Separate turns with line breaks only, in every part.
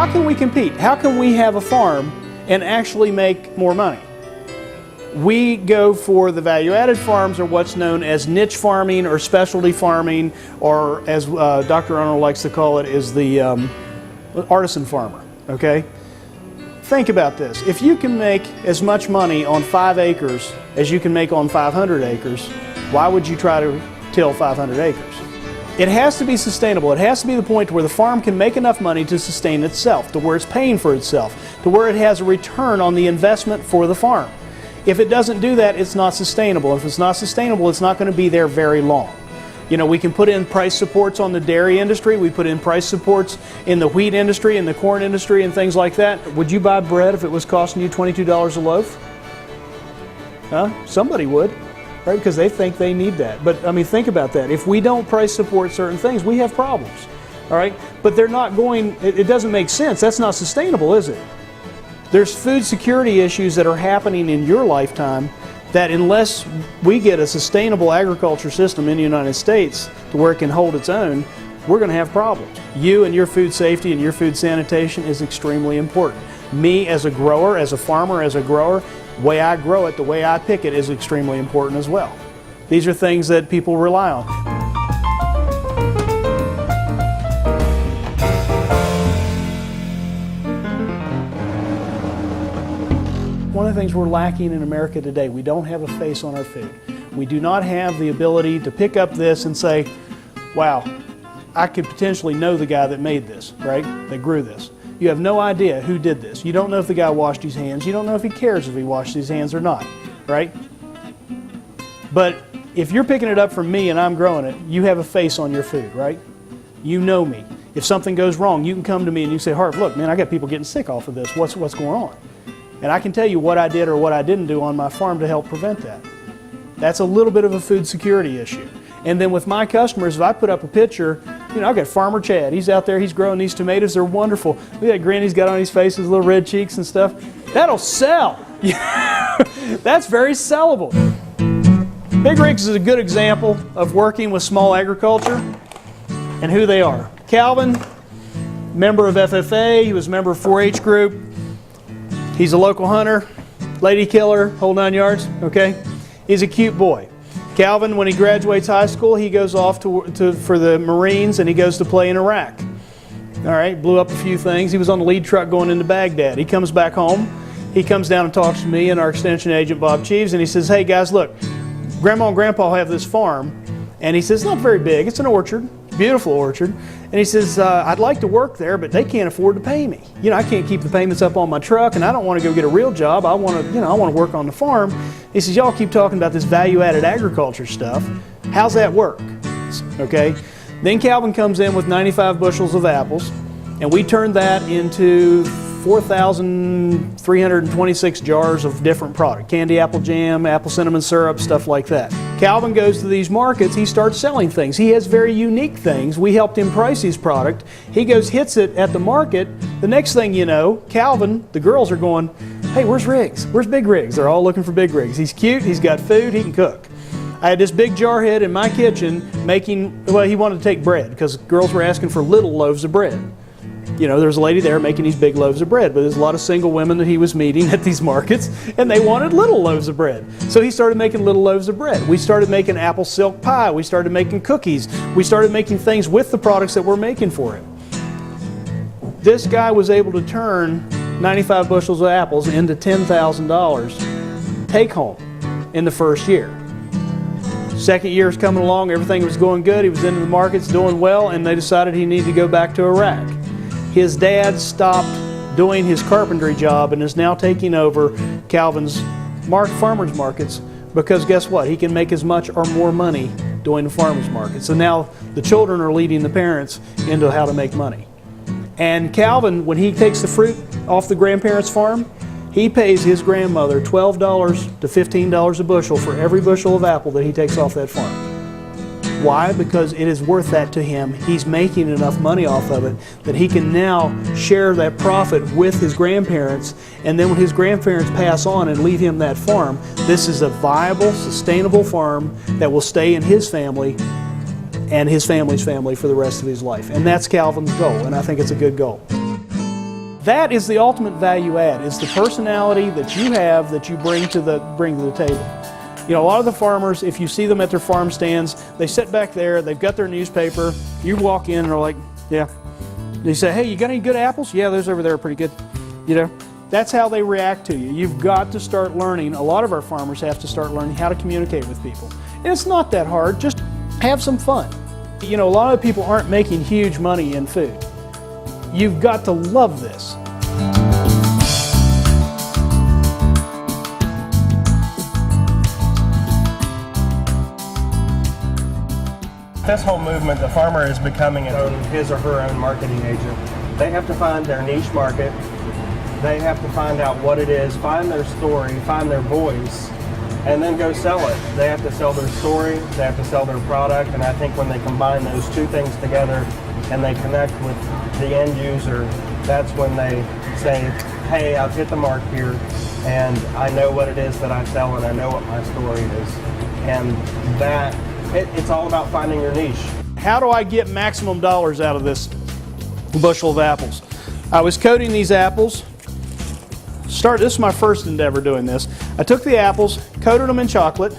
how can we compete? How can we have a farm and actually make more money? We go for the value-added farms, or what's known as niche farming or specialty farming, or as Dr. Arnold likes to call it, is the artisan farmer, okay? Think about this. If you can make as much money on 5 acres as you can make on 500 acres, why would you try to till 500 acres? It has to be sustainable. It has to be the point where the farm can make enough money to sustain itself, to where it's paying for itself, to where it has a return on the investment for the farm. If it doesn't do that, it's not sustainable. If it's not sustainable, it's not going to be there very long. You know, we can put in price supports on the dairy industry, we put in price supports in the wheat industry, in the corn industry, and things like that. Would you buy bread if it was costing you $22 a loaf? Huh? Somebody would, right? Because they think they need that. But I mean, think about that. If we don't price support certain things, we have problems, all right? But they're not going, it doesn't make sense. That's not sustainable, is it? There's food security issues that are happening in your lifetime that unless we get a sustainable agriculture system in the United States to where it can hold its own, we're going to have problems. You and your food safety and your food sanitation is extremely important. Me as a grower, as a farmer, as a grower, the way I grow it, the way I pick it is extremely important as well. These are things that people rely on. One of the things we're lacking in America today, we don't have a face on our food. We do not have the ability to pick up this and say, wow, I could potentially know the guy that made this, right? That grew this. You have no idea who did this. You don't know if the guy washed his hands. You don't know if he cares if he washed his hands or not, right? But if you're picking it up from me and I'm growing it, you have a face on your food, right? You know me. If something goes wrong, you can come to me and you say, Harv, look, man, I got people getting sick off of this. What's going on? And I can tell you what I did or what I didn't do on my farm to help prevent that. That's a little bit of a food security issue. And then with my customers, if I put up a picture, you know, I got Farmer Chad. He's out there, he's growing these tomatoes. They're wonderful. Look at that grin he's got on his face, his little red cheeks and stuff. That'll sell. That's very sellable. Big Rigs is a good example of working with small agriculture and who they are. Calvin, member of FFA, he was a member of 4-H group. He's a local hunter, lady killer, whole 9 yards, okay? He's a cute boy. Calvin, when he graduates high school, he goes off for the Marines and he goes to play in Iraq. All right, blew up a few things. He was on the lead truck going into Baghdad. He comes back home. He comes down and talks to me and our extension agent, Bob Cheeves, and he says, hey guys, look, Grandma and Grandpa have this farm. And he says, not very big, it's an orchard, beautiful orchard. And he says, I'd like to work there, but they can't afford to pay me. You know, I can't keep the payments up on my truck, and I don't want to go get a real job. I want to, I want to work on the farm. He says, y'all keep talking about this value-added agriculture stuff. How's that work? Okay. Then Calvin comes in with 95 bushels of apples, and we turned that into 4,326 jars of different product. Candy apple jam, apple cinnamon syrup, stuff like that. Calvin goes to these markets, he starts selling things. He has very unique things. We helped him price his product. He goes, hits it at the market. The next thing you know, Calvin, the girls are going, hey, where's Riggs? Where's Big Riggs? They're all looking for Big Riggs. He's cute, he's got food, he can cook. I had this big jarhead in my kitchen making, well, he wanted to take bread because girls were asking for little loaves of bread. You know, there's a lady there making these big loaves of bread, but there's a lot of single women that he was meeting at these markets, and they wanted little loaves of bread. So he started making little loaves of bread. We started making apple silk pie. We started making cookies. We started making things with the products that we're making for him. This guy was able to turn 95 bushels of apples into $10,000 take home in the first year. Second year is coming along, everything was going good. He was into the markets, doing well, and they decided he needed to go back to Iraq. His dad stopped doing his carpentry job and is now taking over Calvin's farmers markets because guess what? He can make as much or more money doing the farmers market. So now the children are leading the parents into how to make money. And Calvin, when he takes the fruit off the grandparents' farm, he pays his grandmother $12 to $15 a bushel for every bushel of apple that he takes off that farm. Why? Because it is worth that to him. He's making enough money off of it that he can now share that profit with his grandparents, and then when his grandparents pass on and leave him that farm, this is a viable, sustainable farm that will stay in his family and his family's family for the rest of his life. And that's Calvin's goal, and I think it's a good goal. That is the ultimate value add, is the personality that you have that you bring to the table. You know, a lot of the farmers, if you see them at their farm stands, they sit back there, they've got their newspaper, you walk in and they're like, yeah. They say, hey, you got any good apples? Yeah, those over there are pretty good. You know, that's how they react to you. You've got to start learning. A lot of our farmers have to start learning how to communicate with people. And it's not that hard, just have some fun. You know, a lot of people aren't making huge money in food. You've got to love this.
This whole movement, the farmer is becoming his or her own marketing agent. They have to find their niche market. They have to find out what it is, find their story, find their voice, and then go sell it. They have to sell their story, they have to sell their product, and I think when they combine those two things together and they connect with the end user, that's when they say, hey, I've hit the mark here, and I know what it is that I sell, and I know what my story is. And that, it's all about finding your niche.
How do I get maximum dollars out of this bushel of apples? I was coating these apples. This is my first endeavor doing this. I took the apples, coated them in chocolate,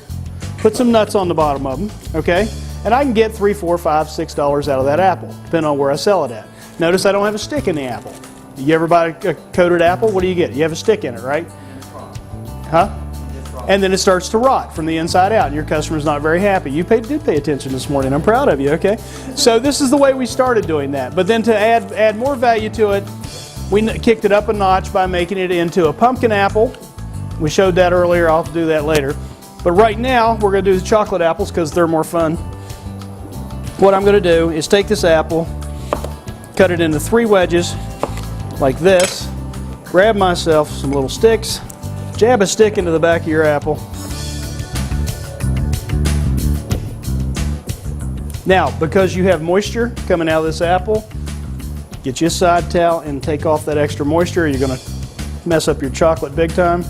put some nuts on the bottom of them, okay? And I can get $3, $4, $5, $6 out of that apple, depending on where I sell it at. Notice I don't have a stick in the apple. You ever buy a coated apple? What do you get? You have a stick in it, right? Huh? And then it starts to rot from the inside out, and your customer's not very happy. You did pay attention this morning. I'm proud of you, okay? So this is the way we started doing that. But then to add more value to it, we kicked it up a notch by making it into a pumpkin apple. We showed that earlier. I'll do that later. But right now, we're going to do the chocolate apples because they're more fun. What I'm going to do is take this apple, cut it into 3 wedges like this, grab myself some little sticks, jab a stick into the back of your apple. Now, because you have moisture coming out of this apple, get you a side towel and take off that extra moisture. You're going to mess up your chocolate big time.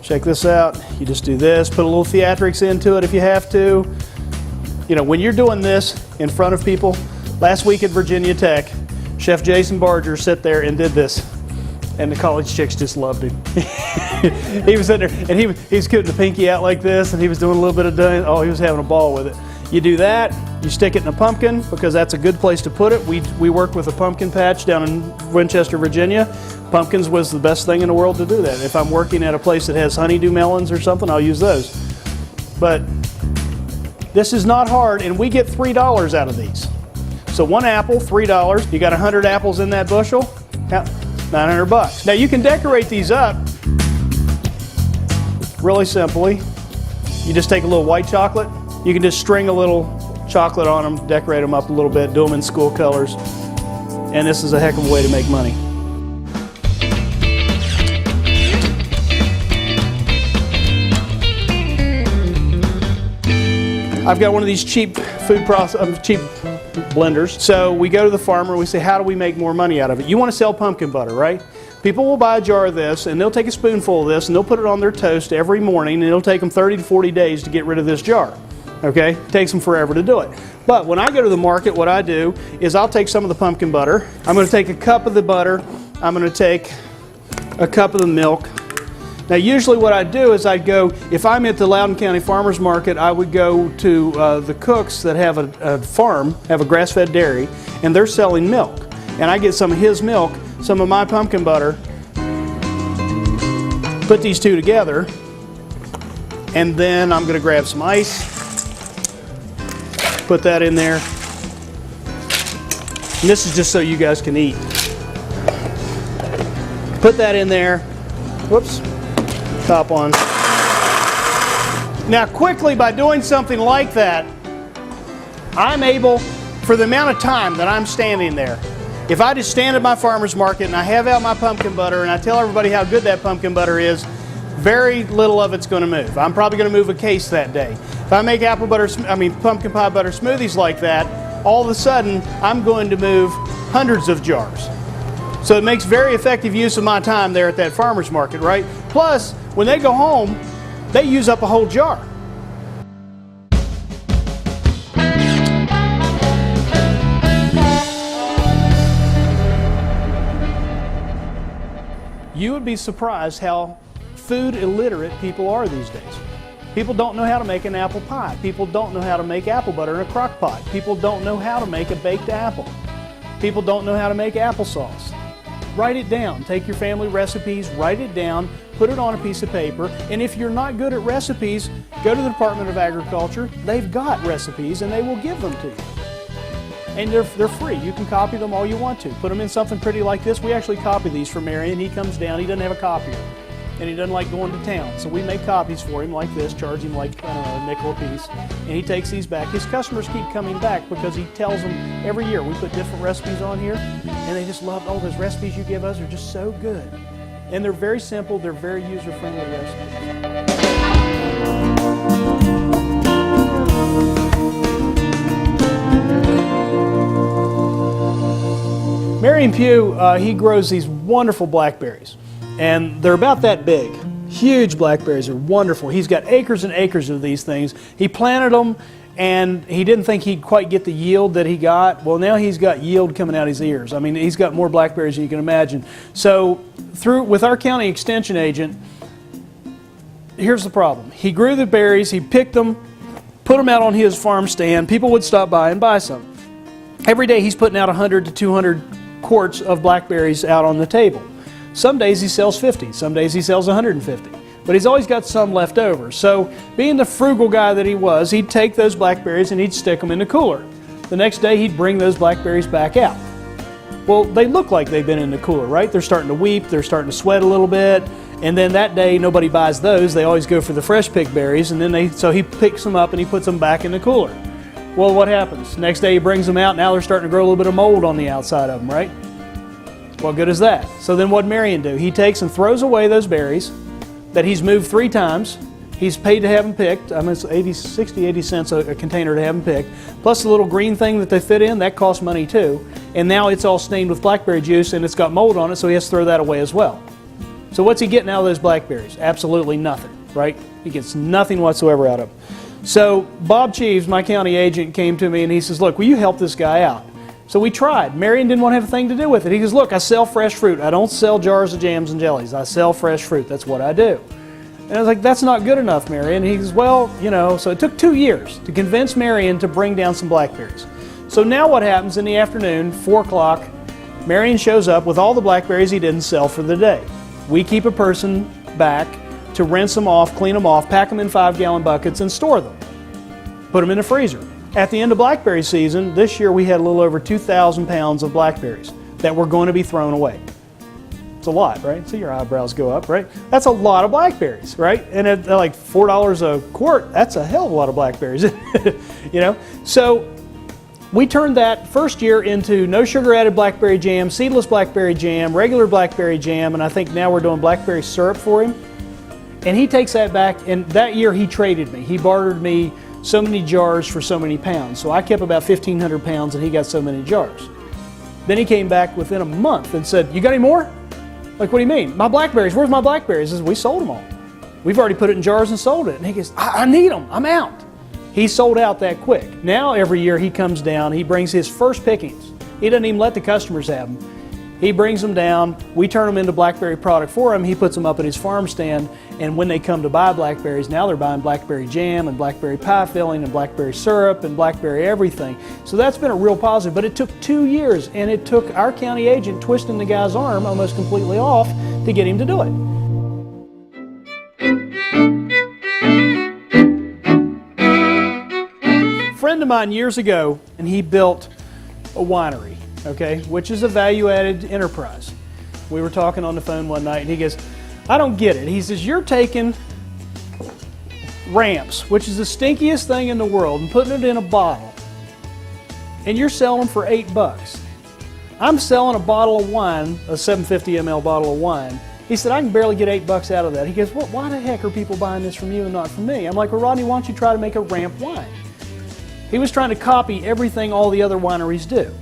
Check this out. You just do this, put a little theatrics into it if you have to. You know, when you're doing this in front of people, last week at Virginia Tech, Chef Jason Barger sat there and did this. And the college chicks just loved him. He was sitting there, and he was putting the pinky out like this, and he was doing a little bit of doing. Oh, he was having a ball with it. You do that, you stick it in a pumpkin, because that's a good place to put it. We work with a pumpkin patch down in Winchester, Virginia. Pumpkins was the best thing in the world to do that. If I'm working at a place that has honeydew melons or something, I'll use those. But this is not hard, and we get $3 out of these. So 1 apple, $3. You got 100 apples in that bushel, $900. Now you can decorate these up really simply. You just take a little white chocolate. You can just string a little chocolate on them, decorate them up a little bit, do them in school colors. And this is a heck of a way to make money. I've got one of these cheap cheap blenders. So we go to the farmer, we say, how do we make more money out of it? You want to sell pumpkin butter, right? People will buy a jar of this, and they'll take a spoonful of this, and they'll put it on their toast every morning, and it'll take them 30 to 40 days to get rid of this jar. Okay? It takes them forever to do it. But when I go to the market, what I do is I'll take some of the pumpkin butter. I'm going to take a cup of the butter. I'm going to take a cup of the milk. Now usually what I do is I'd go, if I'm at the Loudoun County Farmers Market, I would go to the cooks that have a farm, have a grass-fed dairy, and they're selling milk. And I get some of his milk, some of my pumpkin butter, put these two together, and then I'm going to grab some ice, put that in there. And this is just so you guys can eat. Put that in there. Whoops. Top on. Now quickly, by doing something like that, I'm able, for the amount of time that I'm standing there, if I just stand at my farmer's market and I have out my pumpkin butter and I tell everybody how good that pumpkin butter is, very little of it's going to move. I'm probably going to move a case that day. If I make pumpkin pie butter smoothies like that, all of a sudden I'm going to move hundreds of jars. So it makes very effective use of my time there at that farmer's market, right? Plus, when they go home, they use up a whole jar. You would be surprised how food illiterate people are these days. People don't know how to make an apple pie. People don't know how to make apple butter in a crock pot. People don't know how to make a baked apple. People don't know how to make applesauce. Write it down. Take your family recipes, write it down, put it on a piece of paper, and if you're not good at recipes, go to the Department of Agriculture. They've got recipes and they will give them to you. And they're free. You can copy them all you want to. Put them in something pretty like this. We actually copy these for Marion. He comes down, he doesn't have a copier, and he doesn't like going to town. So we make copies for him like this, charge him like, I don't know, a nickel a piece, and he takes these back. His customers keep coming back because he tells them every year. We put different recipes on here, and they just love, oh, those recipes you give us are just so good. And they're very simple, they're very user-friendly recipes. Marion Pugh, he grows these wonderful blackberries, and they're about that big. Huge blackberries are wonderful. He's got acres and acres of these things. He planted them, and he didn't think he'd quite get the yield that he got. Well, now he's got yield coming out his ears. I mean, he's got more blackberries than you can imagine. So, with our county extension agent, here's the problem. He grew the berries, he picked them, put them out on his farm stand. People would stop by and buy some. Every day he's putting out 100 to 200 quarts of blackberries out on the table. Some days he sells 50, some days he sells 150, but he's always got some left over. So being the frugal guy that he was, he'd take those blackberries and he'd stick them in the cooler. The next day he'd bring those blackberries back out. Well, they look like they've been in the cooler, right? They're starting to weep, they're starting to sweat a little bit, and then that day nobody buys those. They always go for the fresh picked berries, and then so he picks them up and he puts them back in the cooler. Well, what happens? Next day he brings them out, now they're starting to grow a little bit of mold on the outside of them, right? What good is that? So then what'd Marion do? He takes and throws away those berries that he's moved 3 times. He's paid to have them picked. I mean, it's 60, 80 cents a container to have them picked. Plus the little green thing that they fit in, that costs money too. And now it's all stained with blackberry juice and it's got mold on it, so he has to throw that away as well. So what's he getting out of those blackberries? Absolutely nothing, right? He gets nothing whatsoever out of them. So Bob Cheeves, my county agent, came to me and he says, look, will you help this guy out? So we tried. Marion didn't want to have a thing to do with it. He goes, look, I sell fresh fruit. I don't sell jars of jams and jellies. I sell fresh fruit. That's what I do. And I was like, that's not good enough, Marion. And he goes, well, you know, so it took 2 years to convince Marion to bring down some blackberries. So now what happens in the afternoon, 4 o'clock, Marion shows up with all the blackberries he didn't sell for the day. We keep a person back to rinse them off, clean them off, pack them in 5-gallon buckets and store them. Put them in the freezer. At the end of blackberry season, this year we had a little over 2,000 pounds of blackberries that were going to be thrown away. It's a lot, right? So your eyebrows go up, right? That's a lot of blackberries, right? And at like $4 a quart, that's a hell of a lot of blackberries, you know? So we turned that first year into no sugar added blackberry jam, seedless blackberry jam, regular blackberry jam, and I think now we're doing blackberry syrup for him. And he takes that back, and that year he traded me. He bartered me so many jars for so many pounds. So I kept about 1,500 pounds and he got so many jars. Then he came back within a month and said, you got any more? Like, what do you mean? My blackberries, where's my blackberries? I said, we sold them all. We've already put it in jars and sold it. And he goes, I need them, I'm out. He sold out that quick. Now every year he comes down, he brings his first pickings. He doesn't even let the customers have them. He brings them down, we turn them into blackberry product for him, he puts them up at his farm stand, and when they come to buy blackberries, now they're buying blackberry jam and blackberry pie filling and blackberry syrup and blackberry everything. So that's been a real positive, but it took 2 years, and it took our county agent twisting the guy's arm almost completely off to get him to do it. A friend of mine years ago, and he built a winery. Okay, which is a value-added enterprise. We were talking on the phone one night and he goes, I don't get it. He says, you're taking ramps, which is the stinkiest thing in the world, and putting it in a bottle, and you're selling them for $8. I'm selling a bottle of wine, a 750 ml bottle of wine. He said, I can barely get $8 out of that. He goes, well, why the heck are people buying this from you and not from me? I'm like, well, Rodney, why don't you try to make a ramp wine? He was trying to copy everything all the other wineries do.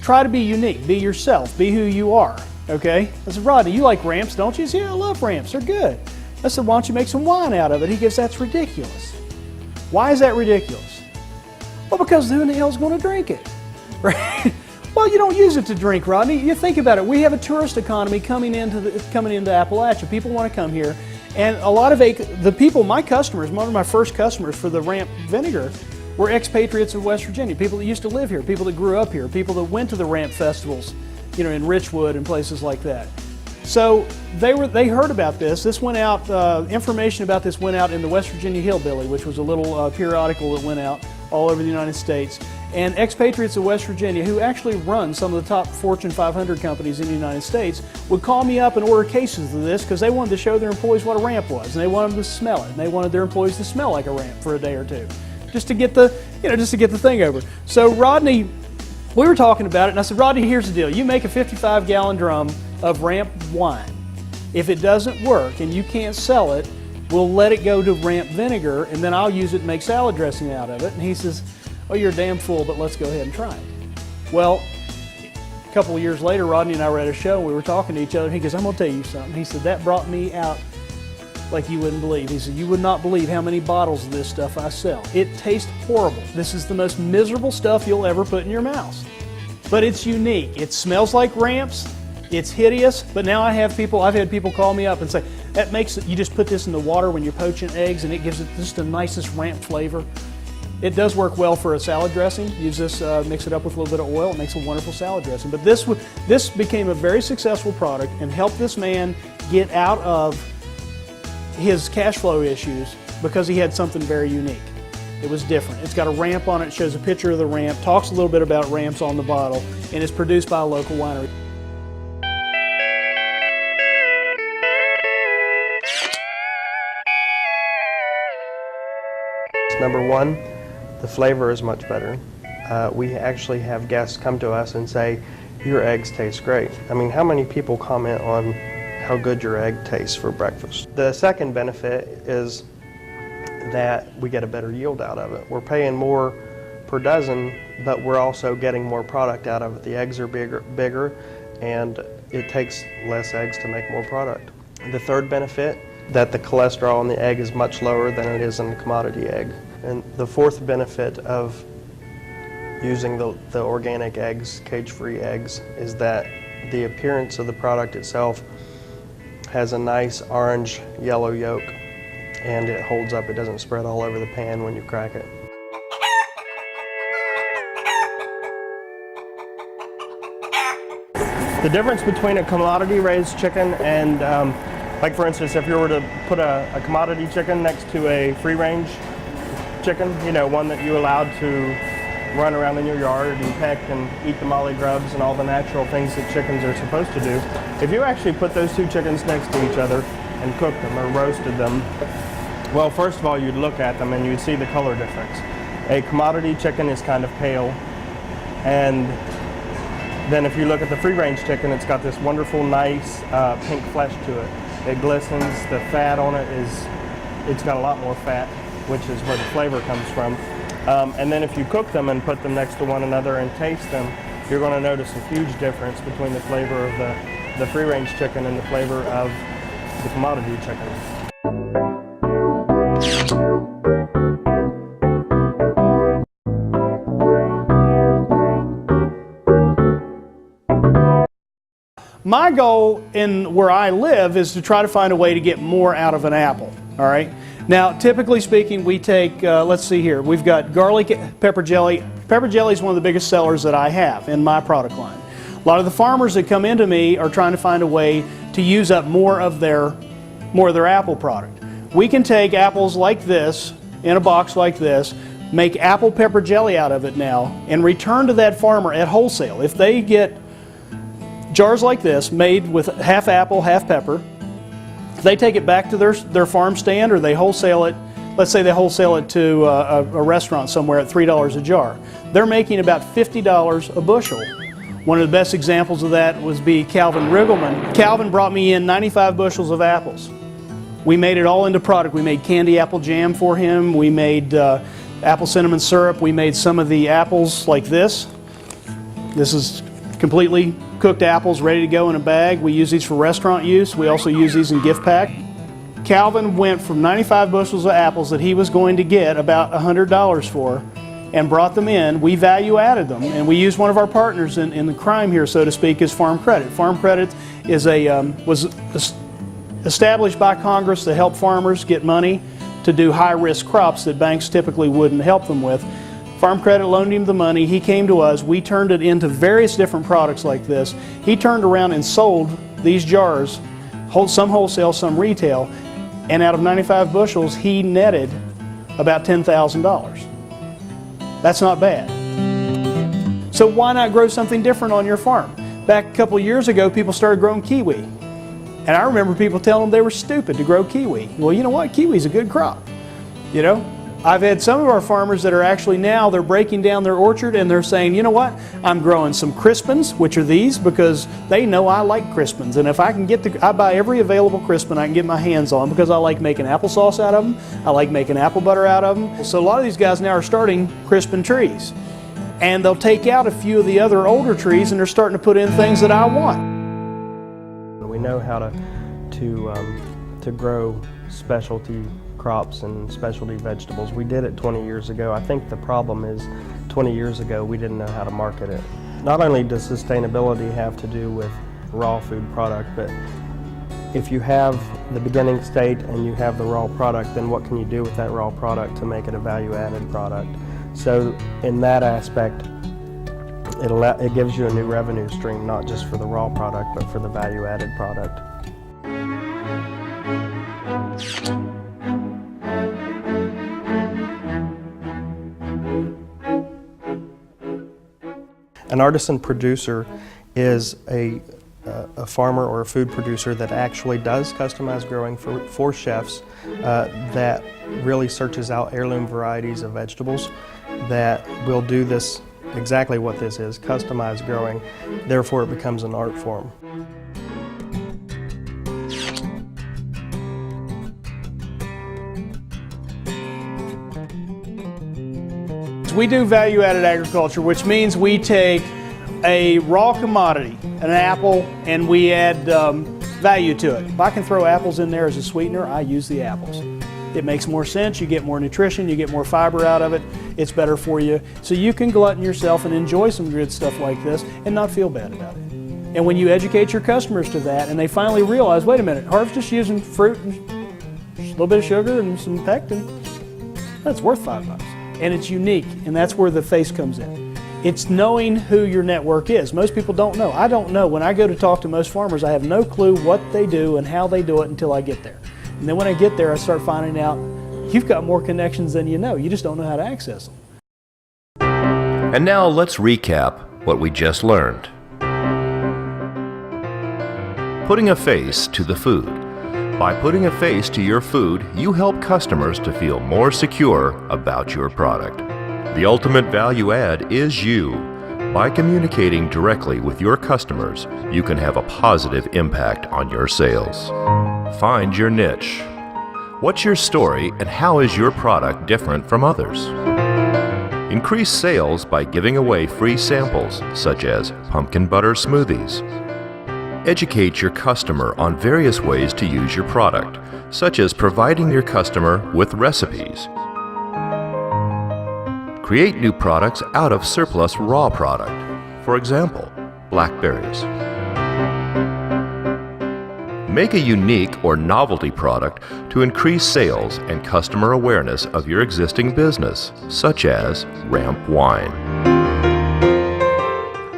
Try to be unique, be yourself, be who you are, okay? I said, Rodney, you like ramps, don't you? He said, yeah, I love ramps, they're good. I said, why don't you make some wine out of it? He goes, that's ridiculous. Why is that ridiculous? Well, because who in the hell is going to drink it? Right? Well, you don't use it to drink, Rodney. You think about it. We have a tourist economy coming into Appalachia. People want to come here, and a lot of the people, my customers, one of my first customers for the ramp vinegar, were expatriates of West Virginia. People that used to live here, people that grew up here, people that went to the ramp festivals, you know, in Richwood and places like that. So they heard about this. This went out. Information about this went out in the West Virginia Hillbilly, which was a little periodical that went out all over the United States. And expatriates of West Virginia, who actually run some of the top Fortune 500 companies in the United States, would call me up and order cases of this because they wanted to show their employees what a ramp was, and they wanted them to smell it, and they wanted their employees to smell like a ramp for a day or two, just to get the, just to get the thing over. So Rodney, we were talking about it, and I said, Rodney, here's the deal. You make a 55-gallon drum of ramp wine. If it doesn't work and you can't sell it, we'll let it go to ramp vinegar, and then I'll use it to make salad dressing out of it. And he says, oh, you're a damn fool, but let's go ahead and try it. Well, a couple of years later, Rodney and I were at a show, and we were talking to each other, and he goes, I'm going to tell you something. He said, that brought me out like you wouldn't believe. He said, you would not believe how many bottles of this stuff I sell. It tastes horrible. This is the most miserable stuff you'll ever put in your mouth. But it's unique. It smells like ramps. It's hideous, but now I've had people call me up and say, that makes it, you just put this in the water when you're poaching eggs and it gives it just the nicest ramp flavor. It does work well for a salad dressing. Use this, mix it up with a little bit of oil, it makes a wonderful salad dressing. But this became a very successful product and helped this man get out of his cash flow issues because he had something very unique. It was different. It's got a ramp on it, shows a picture of the ramp, talks a little bit about ramps on the bottle, and it's produced by a local winery.
Number one, the flavor is much better. We actually have guests come to us and say, your eggs taste great. I mean, how many people comment on how good your egg tastes for breakfast? The second benefit is that we get a better yield out of it. We're paying more per dozen, but we're also getting more product out of it. The eggs are bigger, and it takes less eggs to make more product. The third benefit, that the cholesterol in the egg is much lower than it is in the commodity egg. And the fourth benefit of using the organic eggs, cage-free eggs, is that the appearance of the product itself has a nice orange yellow yolk, and it holds up. It doesn't spread all over the pan when you crack it. The difference between a commodity raised chicken and like for instance, if you were to put a commodity chicken next to a free range chicken, one that you allowed to run around in your yard and peck and eat the molly grubs and all the natural things that chickens are supposed to do. If you actually put those two chickens next to each other and cooked them or roasted them, well, first of all, you'd look at them and you'd see the color difference. A commodity chicken is kind of pale, and then if you look at the free range chicken, it's got this wonderful, nice pink flesh to it. It glistens, the fat on it it's got a lot more fat, which is where the flavor comes from. And then if you cook them and put them next to one another and taste them, you're going to notice a huge difference between the flavor of the free range chicken and the flavor of the commodity chicken.
My goal in where I live is to try to find a way to get more out of an apple, all right? Now, typically speaking, we take, let's see here, we've got garlic pepper jelly. Pepper jelly is one of the biggest sellers that I have in my product line. A lot of the farmers that come into me are trying to find a way to use up more of their apple product. We can take apples like this, in a box like this, make apple pepper jelly out of it now, and return to that farmer at wholesale. If they get jars like this made with half apple, half pepper, they take it back to their farm stand, or they wholesale it. Let's say they wholesale it to a restaurant somewhere at $3 a jar. They're making about $50 a bushel. One of the best examples of that was Calvin Riggleman. Calvin brought me in 95 bushels of apples. We made it all into product. We made candy apple jam for him. We made apple cinnamon syrup. We made some of the apples like this. This is completely cooked apples ready to go in a bag. We use these for restaurant use. We also use these in gift pack. Calvin went from 95 bushels of apples that he was going to get about $100 for and brought them in, we value added them, and we used one of our partners in the crime here, so to speak, is Farm Credit. Farm Credit is was established by Congress to help farmers get money to do high-risk crops that banks typically wouldn't help them with. Farm Credit loaned him the money, he came to us, we turned it into various different products like this. He turned around and sold these jars, some wholesale, some retail, and out of 95 bushels, he netted about $10,000. That's not bad. So why not grow something different on your farm? Back a couple years ago, people started growing kiwi. And I remember people telling them they were stupid to grow kiwi. Well, you know what? Kiwi's a good crop. You know? I've had some of our farmers that are actually now, they're breaking down their orchard and they're saying, you know what? I'm growing some crispins, which are these, because they know I like crispins. And if I can I buy every available crispin I can get my hands on because I like making applesauce out of them. I like making apple butter out of them. So a lot of these guys now are starting crispin trees. And they'll take out a few of the other older trees and they're starting to put in things that I want.
We know how to grow specialty crops and specialty vegetables. We did it 20 years ago. I think the problem is 20 years ago we didn't know how to market it. Not only does sustainability have to do with raw food product, but if you have the beginning state and you have the raw product, then what can you do with that raw product to make it a value-added product? So in that aspect, it gives you a new revenue stream, not just for the raw product, but for the value-added product. An artisan producer is a farmer or a food producer that actually does customized growing for chefs, that really searches out heirloom varieties of vegetables, that will do this, exactly what this is, customized growing. Therefore it becomes an art form.
We do value-added agriculture, which means we take a raw commodity, an apple, and we add value to it. If I can throw apples in there as a sweetener, I use the apples. It makes more sense, you get more nutrition, you get more fiber out of it, it's better for you. So you can glutton yourself and enjoy some good stuff like this and not feel bad about it. And when you educate your customers to that and they finally realize, wait a minute, Harv's just using fruit and a little bit of sugar and some pectin, that's worth $5. And it's unique, and that's where the face comes in. It's knowing who your network is. Most people don't know. I don't know. When I go to talk to most farmers, I have no clue what they do and how they do it until I get there. And then when I get there, I start finding out you've got more connections than you know. You just don't know how to access them.
And now let's recap what we just learned. Putting a face to the food. By putting a face to your food, you help customers to feel more secure about your product. The ultimate value add is you. By communicating directly with your customers, you can have a positive impact on your sales. Find your niche. What's your story and how is your product different from others? Increase sales by giving away free samples, such as pumpkin butter smoothies. Educate your customer on various ways to use your product, such as providing your customer with recipes. Create new products out of surplus raw product, for example, blackberries. Make a unique or novelty product to increase sales and customer awareness of your existing business, such as ramp wine.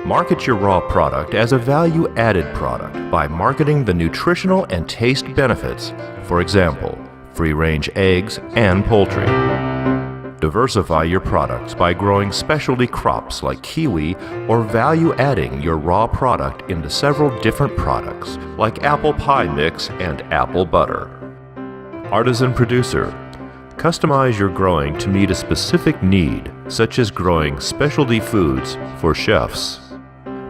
Market your raw product as a value-added product by marketing the nutritional and taste benefits, for example, free-range eggs and poultry. Diversify your products by growing specialty crops like kiwi or value-adding your raw product into several different products like apple pie mix and apple butter. Artisan producer. Customize your growing to meet a specific need, such as growing specialty foods for chefs.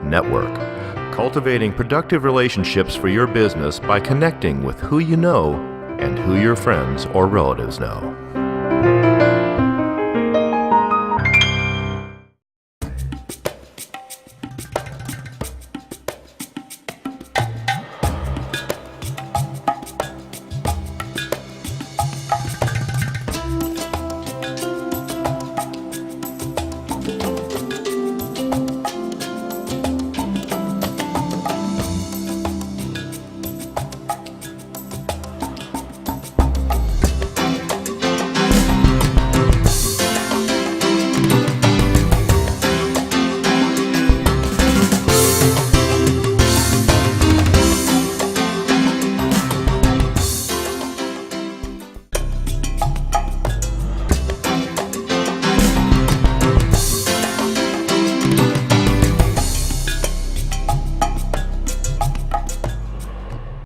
Network. Cultivating productive relationships for your business by connecting with who you know and who your friends or relatives know.